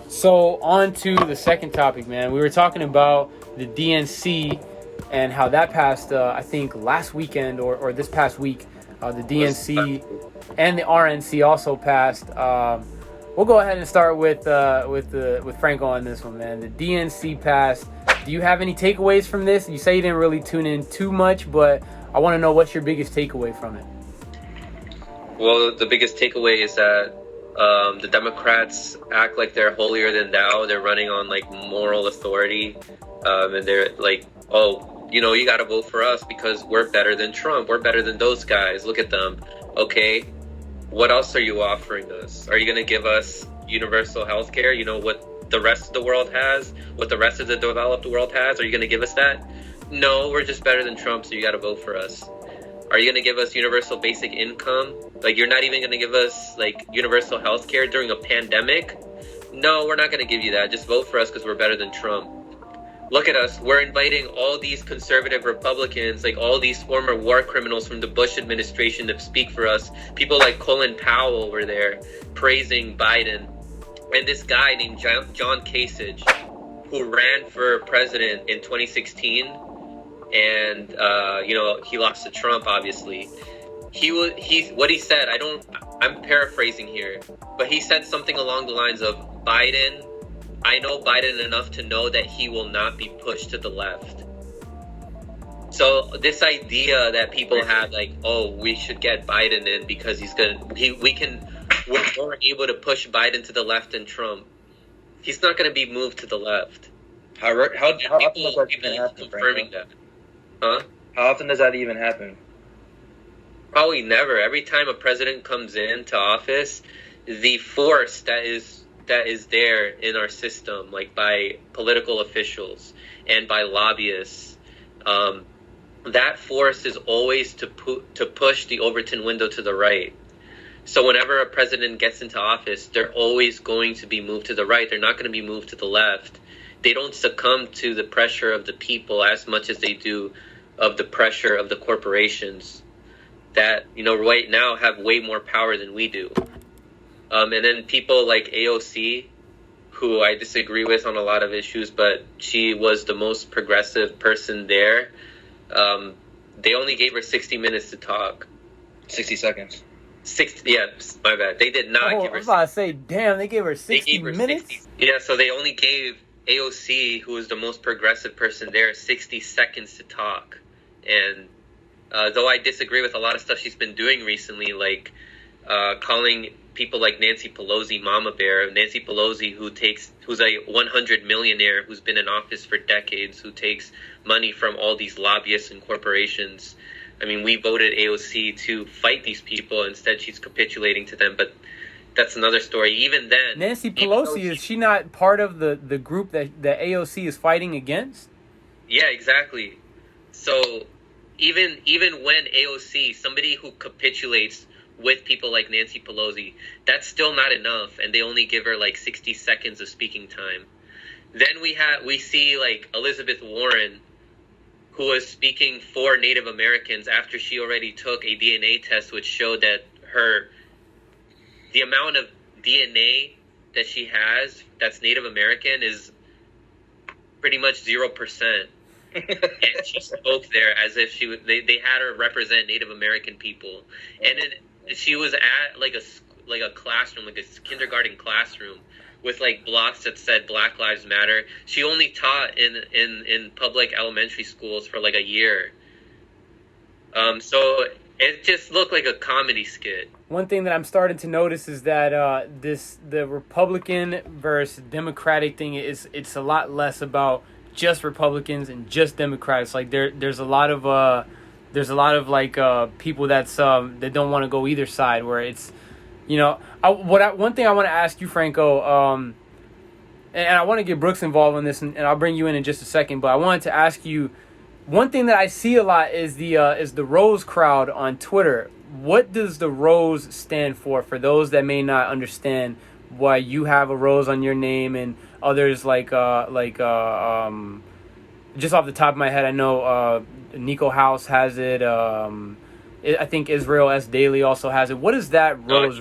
So on to the second topic, man. We were talking about the DNC and how that passed, I think last weekend or this past week. The DNC and the RNC also passed. We'll go ahead and start with Franco on this one, man. The DNC passed. Do you have any takeaways from this? You say you didn't really tune in too much, but I want to know what's your biggest takeaway from it. Well, the biggest takeaway is that the Democrats act like they're holier than thou. They're running on like moral authority, and they're like, oh, you know, you got to vote for us because we're better than Trump. We're better than those guys. Look at them. Okay, what else are you offering us? Are you going to give us universal health care? You know, what the rest of the world has, what the rest of the developed world has? Are you going to give us that? No, we're just better than Trump, so you got to vote for us. Are you going to give us universal basic income? Like, you're not even going to give us, like, universal health care during a pandemic? No, we're not going to give you that. Just vote for us because we're better than Trump. Look at us. We're inviting all these conservative Republicans, like all these former war criminals from the Bush administration to speak for us. People like Colin Powell were there praising Biden. And this guy named John Kasich, who ran for president in 2016, and you know, he lost to Trump, obviously. What he said, I'm paraphrasing here, but he said something along the lines of, I know Biden enough to know that he will not be pushed to the left. So this idea that people have, like, oh, we should get Biden in because we're more able to push Biden to the left than Trump. He's not going to be moved to the left. How often does that even happen, confirming that? Huh? How often does that even happen? Probably never. Every time a president comes into office, the force that is there in our system, like by political officials and by lobbyists, that force is always to push the Overton window to the right. So whenever a president gets into office, they're always going to be moved to the right. They're not going to be moved to the left. They don't succumb to the pressure of the people as much as they do of the pressure of the corporations that, you know, right now have way more power than we do. And then people like AOC, who I disagree with on a lot of issues, but she was the most progressive person there. They only gave her 60 minutes to talk. 60 seconds. 60, yeah, my bad. They did not give her. I was about to say, damn, they gave her 60 minutes? 60, yeah, so they only gave AOC, who was the most progressive person there, 60 seconds to talk. And though I disagree with a lot of stuff she's been doing recently, like calling people like Nancy Pelosi Mama Bear, Nancy Pelosi, who's a 100 millionaire who's been in office for decades, who takes money from all these lobbyists and corporations. I mean, we voted AOC to fight these people. Instead, she's capitulating to them. But that's another story. Even then, Nancy Pelosi, is she not part of the group that AOC is fighting against? Yeah, exactly. So even when AOC, somebody who capitulates with people like Nancy Pelosi, that's still not enough, and they only give her like 60 seconds of speaking time. Then we see like Elizabeth Warren, who was speaking for Native Americans after she already took a DNA test which showed that the amount of DNA that she has that's Native American is pretty much 0%. And she spoke there as if they had her represent Native American people. And she was at like a classroom, like a kindergarten classroom, with like blocks that said Black Lives Matter. She only taught in public elementary schools for like a year. So it just looked like a comedy skit. One thing that I'm starting to notice is that the Republican versus Democratic thing it's a lot less about just Republicans and just Democrats. Like there's a lot of like people that don't want to go either side, where it's, you know, one thing I want to ask you, Franco, and I want to get Brooks involved in this, and I'll bring you in just a second, but I wanted to ask you, one thing that I see a lot is the Rose crowd on Twitter. What does the Rose stand for those that may not understand why you have a rose on your name and others like just off the top of my head, I know Nico House has it. I think Israel S. Daily also has it. What is that rose?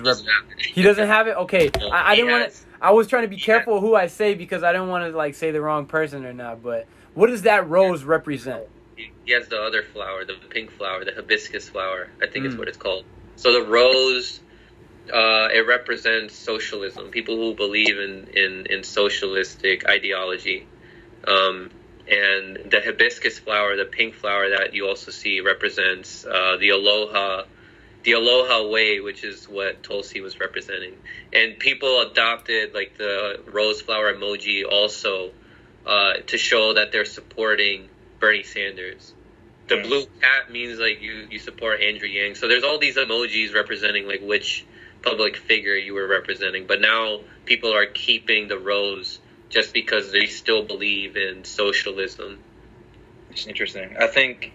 He doesn't have it. Okay, No, I didn't want to. I was trying to be he careful who I say because I didn't want to like say the wrong person or not. But what does that rose represent? He has the other flower, the pink flower, the hibiscus flower. I think is what it's called. So the rose, it represents socialism. People who believe in socialistic ideology. And the hibiscus flower, the pink flower that you also see, represents the aloha way, which is what Tulsi was representing. And people adopted like the rose flower emoji also to show that they're supporting Bernie Sanders. The blue cat means like you support Andrew Yang. So there's all these emojis representing like which public figure you were representing. But now people are keeping the rose just because they still believe in socialism. It's interesting. I think,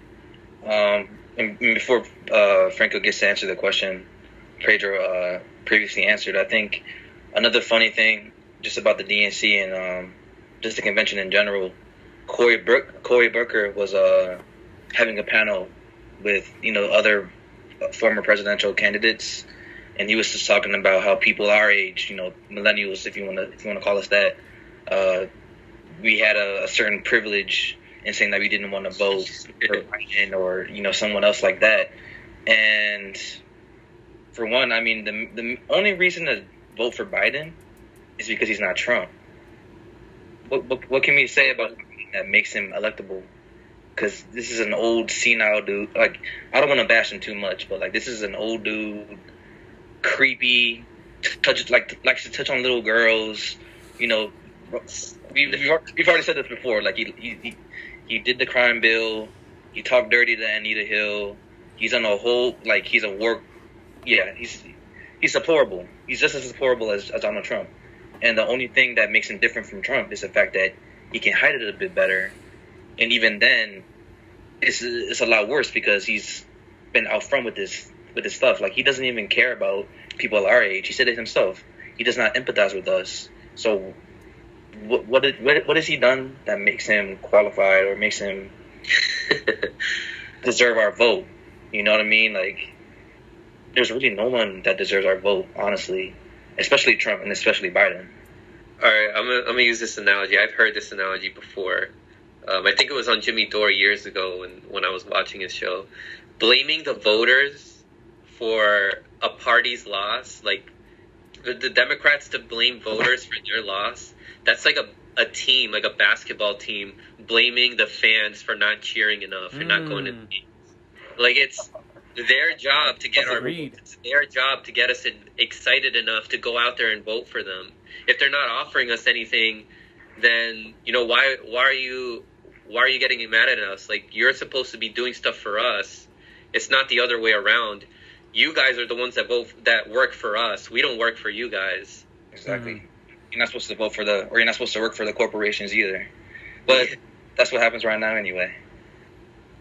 and before Franco gets to answer the question Pedro previously answered, I think another funny thing just about the DNC and just the convention in general, Cory Booker was having a panel with other former presidential candidates, and he was just talking about how people our age, millennials, if you want to call us that, we had a certain privilege in saying that we didn't want to vote for Biden or someone else like that. And for one, I mean, the only reason to vote for Biden is because he's not Trump. What can we say about him that makes him electable? Because this is an old senile dude. Like, I don't want to bash him too much, but like this is an old dude, creepy, likes to touch on little girls. We've already said this before. Like he did the crime bill. He talked dirty to Anita Hill. He's on a whole he's a work. Yeah, he's deplorable. He's just as deplorable as Donald Trump. And the only thing that makes him different from Trump is the fact that he can hide it a bit better. And even then, it's a lot worse because he's been out front with this stuff. Like, he doesn't even care about people our age. He said it himself. He does not empathize with us. So what has he done that makes him qualified or makes him deserve our vote? You know what I mean? Like, there's really no one that deserves our vote, honestly, especially Trump and especially Biden. All right, I'm gonna use this analogy. I've heard this analogy before. I think it was on Jimmy Dore years ago when I was watching his show. Blaming the voters for a party's loss, like the Democrats to blame voters for their loss, that's like a team, like a basketball team, blaming the fans for not cheering enough and not going to the games. Like, it's their job to get it's their job to get us excited enough to go out there and vote for them. If they're not offering us anything, then why are you getting mad at us? Like, you're supposed to be doing stuff for us. It's not the other way around. You guys are the ones that work for us. We don't work for you guys. Exactly. You're not supposed to vote for you're not supposed to work for the corporations either. But that's what happens right now anyway.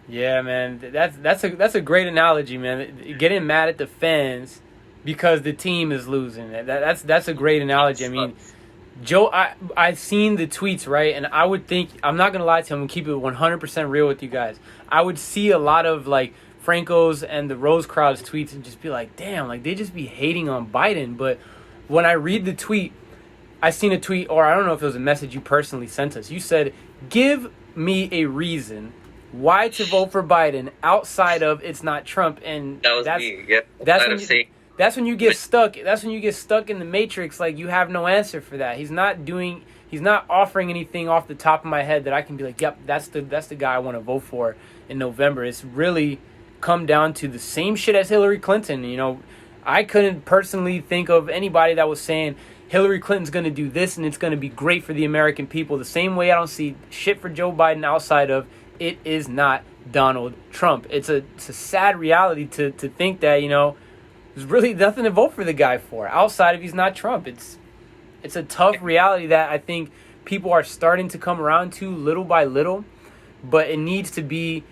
Yeah, man, that's a great analogy, man. Getting mad at the fans because the team is losing. That's a great analogy. I mean, Joe, I've seen the tweets, right? And I would think, I'm not going to lie to him and keep it 100% real with you guys. I would see a lot of, like, Franco's and the Rose crowd's tweets and just be like, damn, like, they just be hating on Biden. But when I read the tweet, I seen a tweet, or I don't know if it was a message you personally sent us. You said, give me a reason why to vote for Biden outside of it's not Trump. And that was me. Yeah. That's when you get stuck. That's when you get stuck in the matrix. Like, you have no answer for that. He's not offering anything off the top of my head that I can be like, yep, that's the guy I want to vote for in November. It's really come down to the same shit as Hillary Clinton. I couldn't personally think of anybody that was saying Hillary Clinton's going to do this and it's going to be great for the American people. The same way I don't see shit for Joe Biden outside of it is not Donald Trump. It's a sad reality to think that, there's really nothing to vote for the guy for outside of he's not Trump. It's a tough reality that I think people are starting to come around to little by little, but it needs to be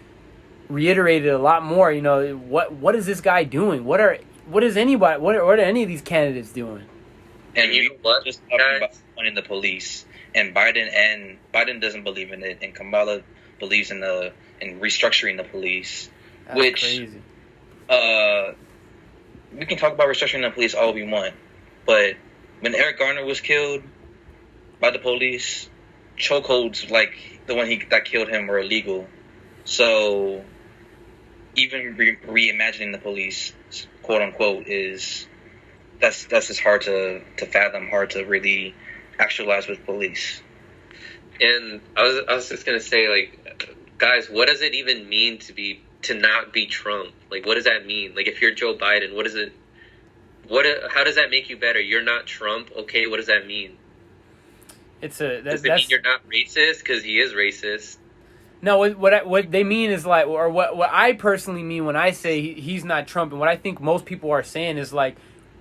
reiterated a lot more. What is this guy doing? What are any of these candidates doing? And you know what? Just talking about funding the police, and Biden doesn't believe in it, and Kamala believes in restructuring the police, That's crazy. we can talk about restructuring the police all we want, but when Eric Garner was killed by the police, chokeholds like the one that killed him were illegal. So even reimagining the police, quote unquote, that's just hard to fathom, hard to really actualize with police. And I was just gonna say, like, guys, what does it even mean to not be Trump? Like, what does that mean? Like, if you're Joe Biden, how does that make you better? You're not Trump, okay? What does that mean? Does it mean you're not racist? Because he is racist. No, what they mean is like, or what I personally mean when I say he's not Trump, and what I think most people are saying is like,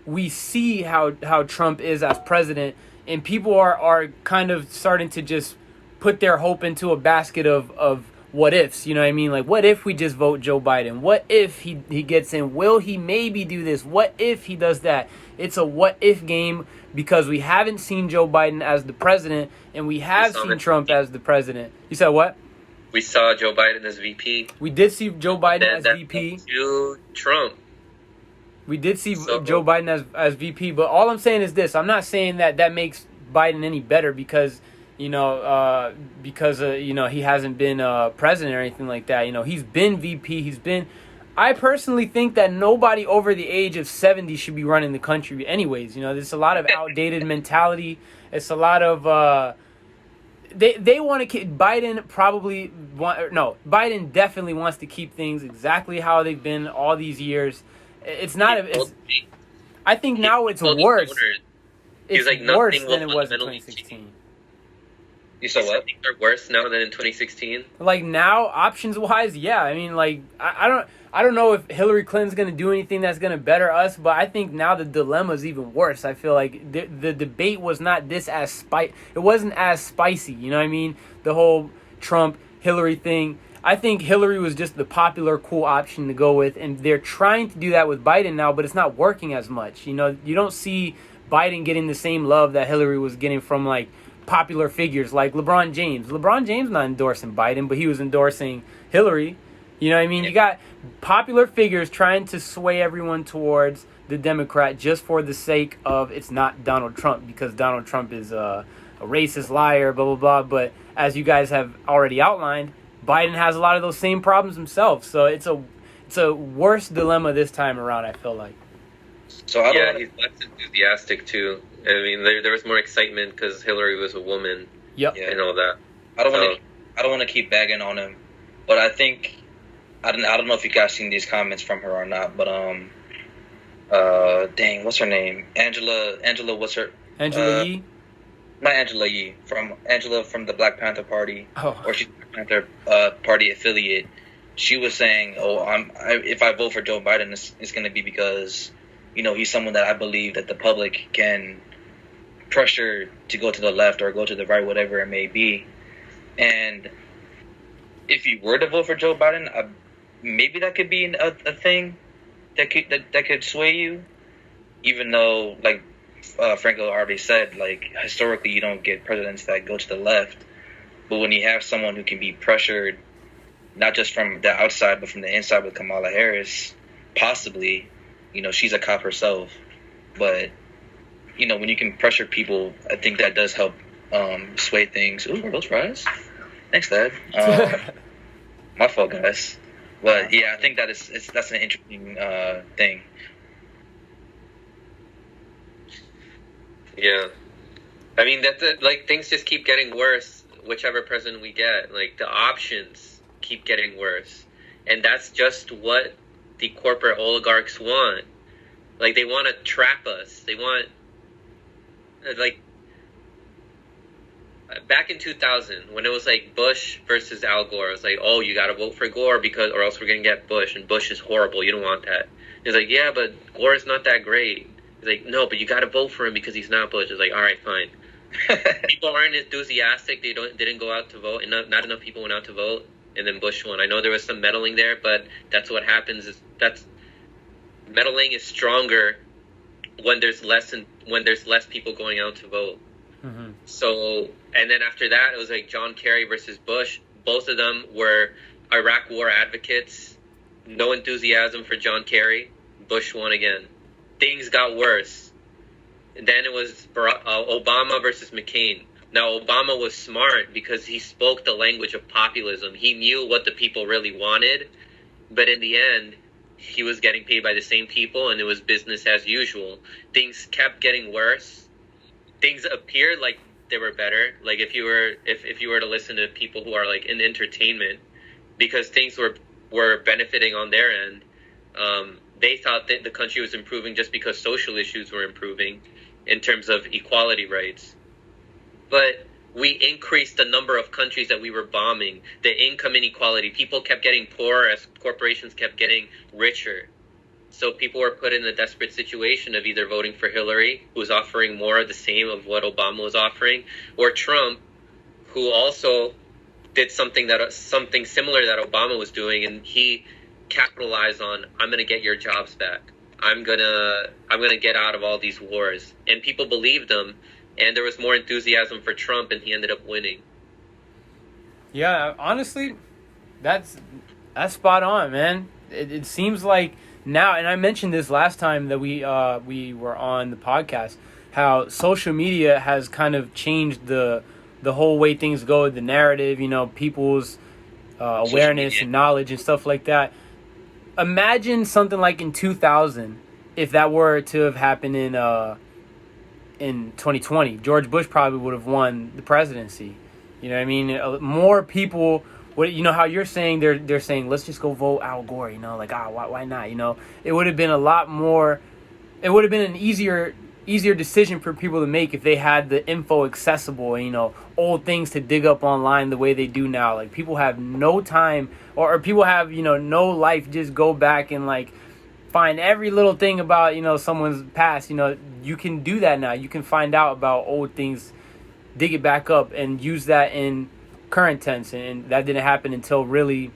we see how Trump is as president, and people are kind of starting to just put their hope into a basket of what ifs, you know what I mean? Like, what if we just vote Joe Biden? What if he gets in? Will he maybe do this? What if he does that? It's a what if game because we haven't seen Joe Biden as the president, and we have seen Trump as the president. You said what? We saw Joe Biden as VP. We did see Joe Biden as VP. To Trump. We did see Joe Biden as VP, but all I'm saying is this. I'm not saying that makes Biden any better because he hasn't been president or anything like that. You know, he's been VP. I personally think that nobody over the age of 70 should be running the country anyways. You know, there's a lot of outdated mentality. It's a lot of they want to keep Biden Biden definitely wants to keep things exactly how they've been all these years. It's not I think now it's worse. It's like worse than it was in 2016. You saw what? Think they're worse now than in 2016? Like now, options wise, yeah. I mean, like I don't know if Hillary Clinton's gonna do anything that's gonna better us, but I think now the dilemma is even worse. I feel like the debate was not it wasn't as spicy. You know what I mean? The whole Trump Hillary thing. I think Hillary was just the popular, cool option to go with, and they're trying to do that with Biden now, but it's not working as much. You know, you don't see Biden getting the same love that Hillary was getting from like popular figures like LeBron James. LeBron James not endorsing Biden, but he was endorsing Hillary. You know what I mean? You got popular figures trying to sway everyone towards the Democrat just for the sake of it's not Donald Trump because Donald Trump is a racist liar, blah, blah, blah. But as you guys have already outlined, Biden has a lot of those same problems himself. So it's a worse dilemma this time around, I feel like. So he's less enthusiastic too. I mean, there was more excitement because Hillary was a woman. Yep. And all that. I don't want to keep bagging on him, but I think I don't know if you guys seen these comments from her or not, but dang, what's her name? Angela, what's her? Angela Yee? Not Angela Yee, from the Black Panther Party, or she's Black Panther Party affiliate. She was saying, if I vote for Joe Biden, it's going to be because, you know, he's someone that I believe that the public can pressure to go to the left or go to the right, whatever it may be. And if you were to vote for Joe Biden, maybe that could be a thing that could sway you, even though, like Franco already said, like historically you don't get presidents that go to the left. But when you have someone who can be pressured, not just from the outside but from the inside with Kamala Harris, possibly, you know, she's a cop herself. But, you know, when you can pressure people, I think that does help sway things. Ooh, are those fries? Thanks, Dad. My fault, guys. But yeah, I think that's an interesting thing. Yeah, I mean like things just keep getting worse. Whichever president we get, like the options keep getting worse, and that's just what the corporate oligarchs want. Like they want to trap us. They want like. Back in 2000, when it was like Bush versus Al Gore, it was like, oh, you got to vote for Gore or else we're going to get Bush, and Bush is horrible. You don't want that. He's like, yeah, but Gore is not that great. He's like, no, but you got to vote for him because he's not Bush. It's like, all right, fine. People aren't enthusiastic. They didn't go out to vote, and not enough people went out to vote, and then Bush won. I know there was some meddling there, but that's what happens. Meddling is stronger when there's less people going out to vote. Mm-hmm. So, and then after that, it was like John Kerry versus Bush. Both of them were Iraq war advocates. No enthusiasm for John Kerry. Bush won again. Things got worse. And then it was Obama versus McCain. Now, Obama was smart because he spoke the language of populism. He knew what the people really wanted. But in the end, he was getting paid by the same people, and it was business as usual. Things kept getting worse. Things appeared like they were better. Like if you were to listen to people who are like in entertainment, because things were benefiting on their end, they thought that the country was improving just because social issues were improving in terms of equality rights. But we increased the number of countries that we were bombing, the income inequality. People kept getting poorer as corporations kept getting richer. So people were put in a desperate situation of either voting for Hillary, who was offering more of the same of what Obama was offering, or Trump, who also did something similar that Obama was doing, and he capitalized on, I'm going to get your jobs back. I'm going to get out of all these wars. And people believed him, and there was more enthusiasm for Trump, and he ended up winning. Yeah, honestly, that's spot on, man. It seems like now, and I mentioned this last time that we were on the podcast, how social media has kind of changed the whole way things go, the narrative, people's awareness and knowledge and stuff like that. Imagine something like in 2000, if that were to have happened in 2020. George Bush probably would have won the presidency. You know what I mean? More people. How you're saying they're saying, let's just go vote Al Gore, why not? It would have been a lot more, it would have been an easier decision for people to make if they had the info accessible, old things to dig up online the way they do now. Like, people have no time, or people have, no life, just go back and find every little thing about, someone's past. You can do that now. You can find out about old things, dig it back up, and use that in current tense, and that didn't happen until really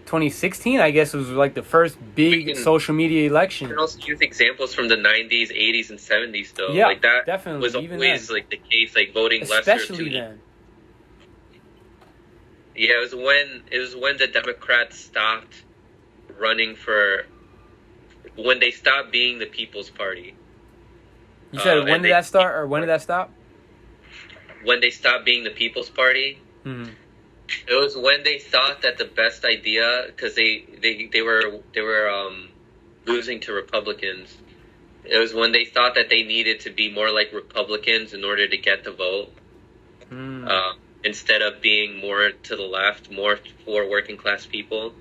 2016, I guess, was like the first big social media election. You can also use examples from the 90s, 80s, and 70s, though. Yeah, like that definitely. Was always the case, voting especially lesser. Then. Yeah, it was when the Democrats stopped running when they stopped being the People's Party. You said when did that start, or when did that stop? When they stopped being the People's Party. Mm-hmm. It was when they thought that the best idea, because they were losing to Republicans. It was when they thought that they needed to be more like Republicans in order to get the vote, instead of being more to the left, more for working class people.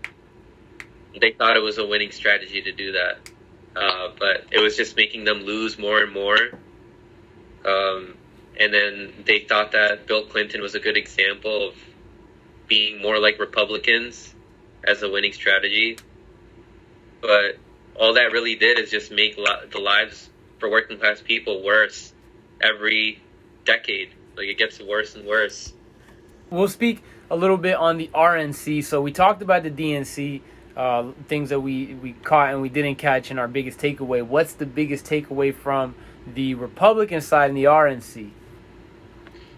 They thought it was a winning strategy to do that, but it was just making them lose more and more. And then they thought that Bill Clinton was a good example of being more like Republicans as a winning strategy. But all that really did is just make the lives for working class people worse every decade. It gets worse and worse. We'll speak a little bit on the RNC. So we talked about the DNC, things that we caught and we didn't catch, and our biggest takeaway. What's the biggest takeaway from the Republican side in the RNC?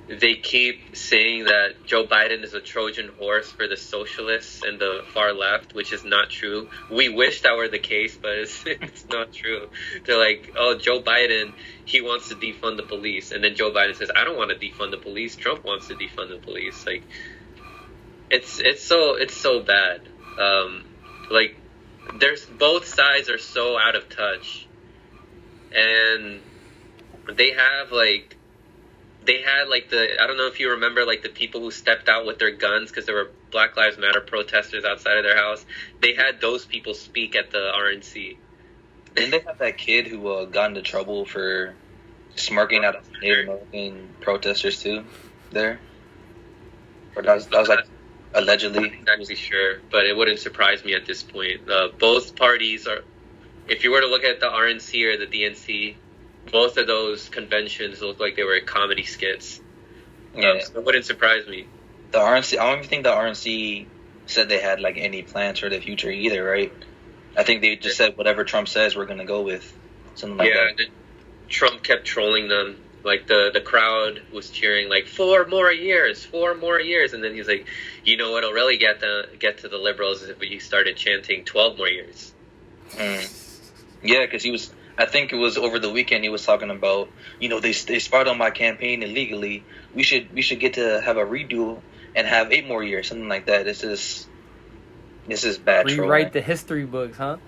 They keep saying that Joe Biden is a Trojan horse for the socialists and the far left, which is not true. We wish that were the case, but it's not true. They're like, oh, Joe Biden, he wants to defund the police. And then Joe Biden says, I don't want to defund the police. Trump wants to defund the police. It's so bad. There's both sides are so out of touch. And they had I don't know if you remember the people who stepped out with their guns because there were Black Lives Matter protesters outside of their house. They had those people speak at the RNC. Didn't they have that kid who got into trouble for smirking at Native American protesters too? There, or that was allegedly. I'm not exactly sure, but it wouldn't surprise me at this point. Both parties are. If you were to look at the RNC or the DNC. Both of those conventions look like they were comedy skits. So it wouldn't surprise me. The RNC, I don't even think the RNC said they had any plans for the future either, right? I think they just said whatever Trump says, we're going to go with. Something like that. Trump kept trolling them. like the crowd was cheering like 4 more years, 4 more years, and then he's like, you know what'll really get to the liberals is if we started chanting 12 more years. Yeah, because he was. I think it was over the weekend. He was talking about, they spied on my campaign illegally. We should get to have a redo and have 8 more years, something like that. This is bad. Rewrite the history books, huh?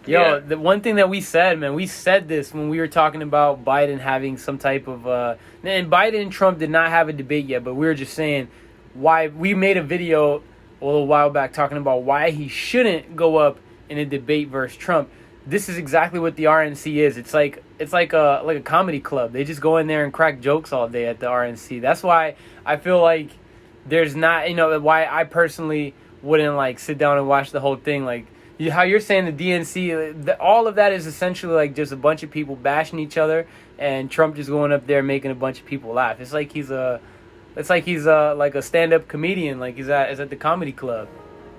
Yo, Yeah. the one thing that we said, man, we said this when we were talking about Biden having some type of, and Biden and Trump did not have a debate yet, but we were just saying why we made a video a little while back talking about why he shouldn't go up in a debate versus Trump. This is exactly what the RNC is. It's like a comedy club. They just go in there and crack jokes all day at the RNC. That's why I feel like there's not, why I personally wouldn't like sit down and watch the whole thing. Like how you're saying the DNC, all of that is essentially like just a bunch of people bashing each other, and Trump just going up there making a bunch of people laugh. It's like he's like a stand-up comedian. Like he's at the comedy club.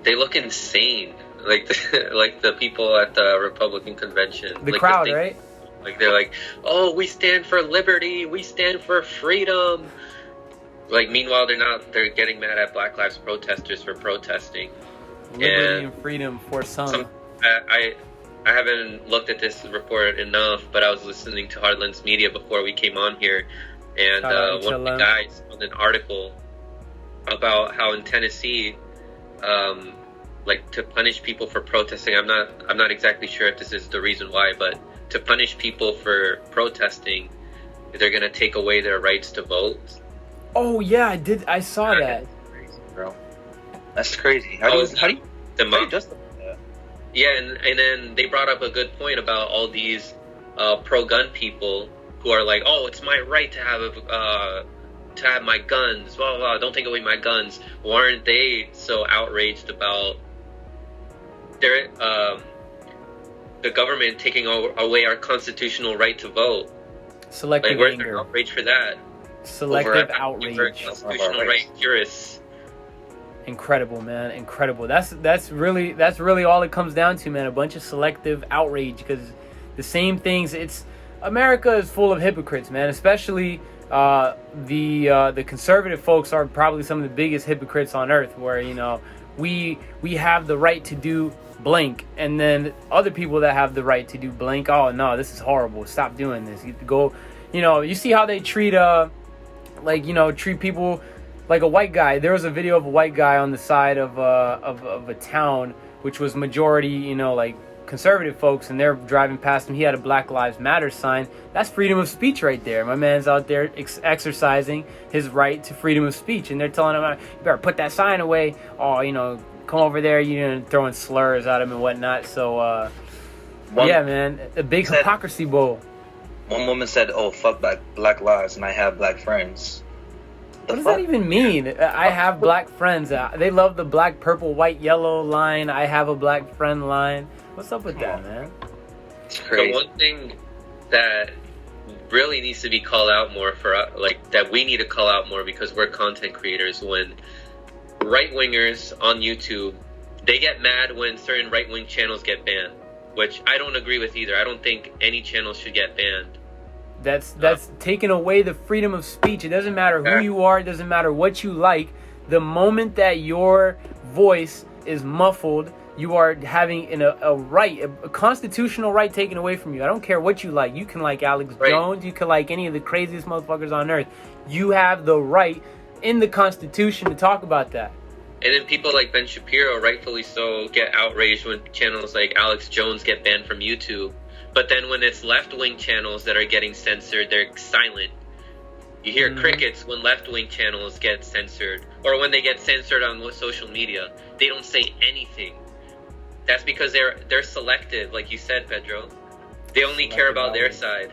They look insane. Like the people at the Republican convention. The like crowd, right? Like they're like, oh, we stand for liberty, we stand for freedom. Like meanwhile they're getting mad at Black Lives protesters for protesting. Liberty and freedom for some. I haven't looked at this report enough, but I was listening to Hardlands Media before we came on here, and one of the guys found an article about how in Tennessee, like to punish people for protesting. I'm not exactly sure if this is the reason why, but to punish people for protesting, they're gonna take away their rights to vote. Oh yeah, I saw that. That's crazy, bro. That's crazy. How do you justify that? Yeah, and then they brought up a good point about all these pro-gun people who are like, oh, it's my right to have my guns, blah, blah, blah, don't take away my guns. Why aren't they so outraged about the government taking away our constitutional right to vote? Selective like, where's anger. Their outrage for that? Selective outrage. Constitutional right jurists. Incredible, man. Incredible. That's really all it comes down to, man. A bunch of selective outrage, because the same things. America is full of hypocrites, man. Especially the conservative folks are probably some of the biggest hypocrites on earth. Where we have the right to do blank, and then other people that have the right to do blank. Oh no, this is horrible. Stop doing this. You go. You see how they treat treat people. Like a white guy, there was a video of a white guy on the side of a town, which was majority, like conservative folks, and they're driving past him. He had a Black Lives Matter sign. That's freedom of speech right there. My man's out there exercising his right to freedom of speech, and they're telling him, you better put that sign away. Oh, come over there, throwing slurs at him and whatnot. So, yeah, man, a big hypocrisy bowl. One woman said, oh, fuck black lives, and I have black friends. What does that even mean? I have black friends. They love the black, purple, white, yellow line. I have a black friend line. What's up with that, man? It's crazy. The one thing that really needs to be called out more that we need to call out more because we're content creators, when right-wingers on YouTube, they get mad when certain right-wing channels get banned, which I don't agree with either. I don't think any channel should get banned. That's taking away the freedom of speech. It doesn't matter who you are. It doesn't matter what you like. The moment that your voice is muffled, you are having a constitutional right taken away from you. I don't care what you like. You can like Alex Jones. You can like any of the craziest motherfuckers on earth. You have the right in the Constitution to talk about that. And then people like Ben Shapiro, rightfully so, get outraged when channels like Alex Jones get banned from YouTube. But then when it's left-wing channels that are getting censored, they're silent. You hear crickets when left-wing channels get censored, or when they get censored on social media. They don't say anything. That's because they're selective, like you said, Pedro. They only care about their side.